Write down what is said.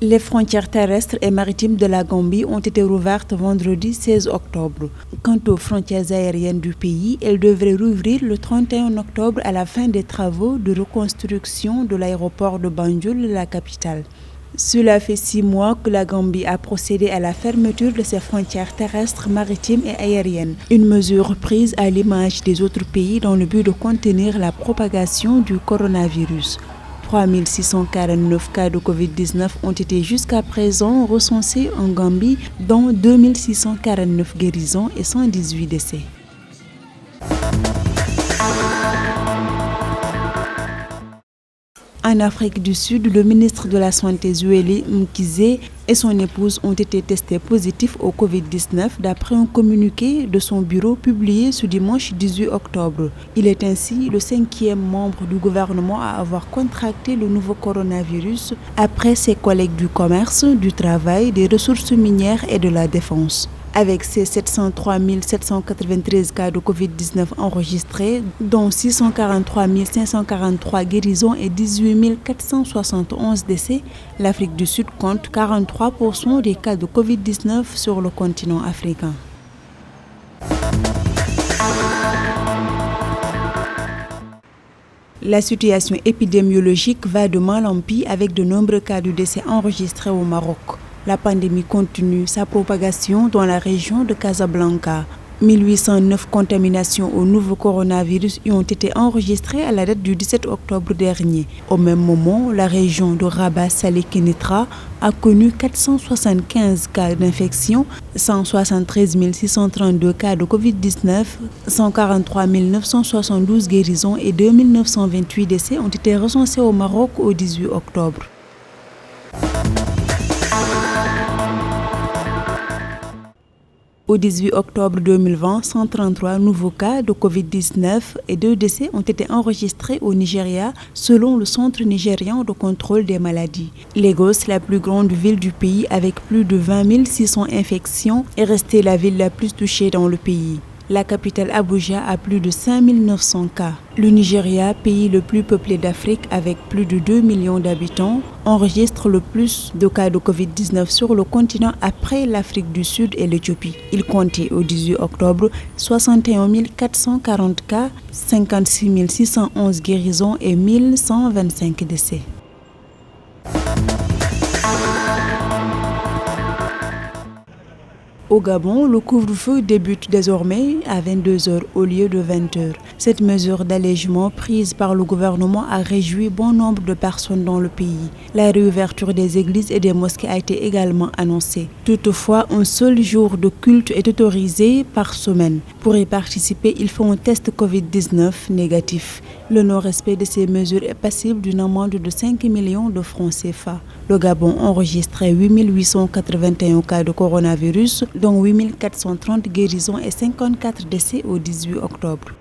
Les frontières terrestres et maritimes de la Gambie ont été rouvertes vendredi 16 octobre. Quant aux frontières aériennes du pays, elles devraient rouvrir le 31 octobre à la fin des travaux de reconstruction de l'aéroport de Banjul, la capitale. Cela fait 6 mois que la Gambie a procédé à la fermeture de ses frontières terrestres, maritimes et aériennes. Une mesure prise à l'image des autres pays dans le but de contenir la propagation du coronavirus. 3 649 cas de Covid-19 ont été jusqu'à présent recensés en Gambie, dont 2 649 guérisons et 118 décès. En Afrique du Sud, le ministre de la Santé Zweli Mkhize et son épouse ont été testés positifs au Covid-19 d'après un communiqué de son bureau publié ce dimanche 18 octobre. Il est ainsi le 5e membre du gouvernement à avoir contracté le nouveau coronavirus après ses collègues du commerce, du travail, des ressources minières et de la défense. Avec ses 703 793 cas de Covid-19 enregistrés, dont 643 543 guérisons et 18 471 décès, l'Afrique du Sud compte 43% des cas de Covid-19 sur le continent africain. La situation épidémiologique va de mal en pis avec de nombreux cas de décès enregistrés au Maroc. La pandémie continue sa propagation dans la région de Casablanca. 1809 contaminations au nouveau coronavirus y ont été enregistrées à la date du 17 octobre dernier. Au même moment, la région de Rabat-Salé-Kénitra a connu 475 cas d'infection, 173 632 cas de Covid-19, 143 972 guérisons et 2 928 décès ont été recensés au Maroc au 18 octobre. Au 18 octobre 2020, 133 nouveaux cas de Covid-19 et 2 décès ont été enregistrés au Nigeria selon le Centre nigérian de contrôle des maladies. Lagos, la plus grande ville du pays avec plus de 20 600 infections, est restée la ville la plus touchée dans le pays. La capitale Abuja a plus de 5 900 cas. Le Nigeria, pays le plus peuplé d'Afrique avec plus de 2 millions d'habitants, enregistre le plus de cas de Covid-19 sur le continent après l'Afrique du Sud et l'Éthiopie. Il comptait au 18 octobre 61 440 cas, 56 611 guérisons et 1125 décès. Au Gabon, le couvre-feu débute désormais à 22h au lieu de 20h. Cette mesure d'allègement prise par le gouvernement a réjoui bon nombre de personnes dans le pays. La réouverture des églises et des mosquées a été également annoncée. Toutefois, un seul jour de culte est autorisé par semaine. Pour y participer, il faut un test Covid-19 négatif. Le non-respect de ces mesures est passible d'une amende de 5 millions de francs CFA. Le Gabon enregistrait 8 881 cas de coronavirus, dont 8 430 guérisons et 54 décès au 18 octobre.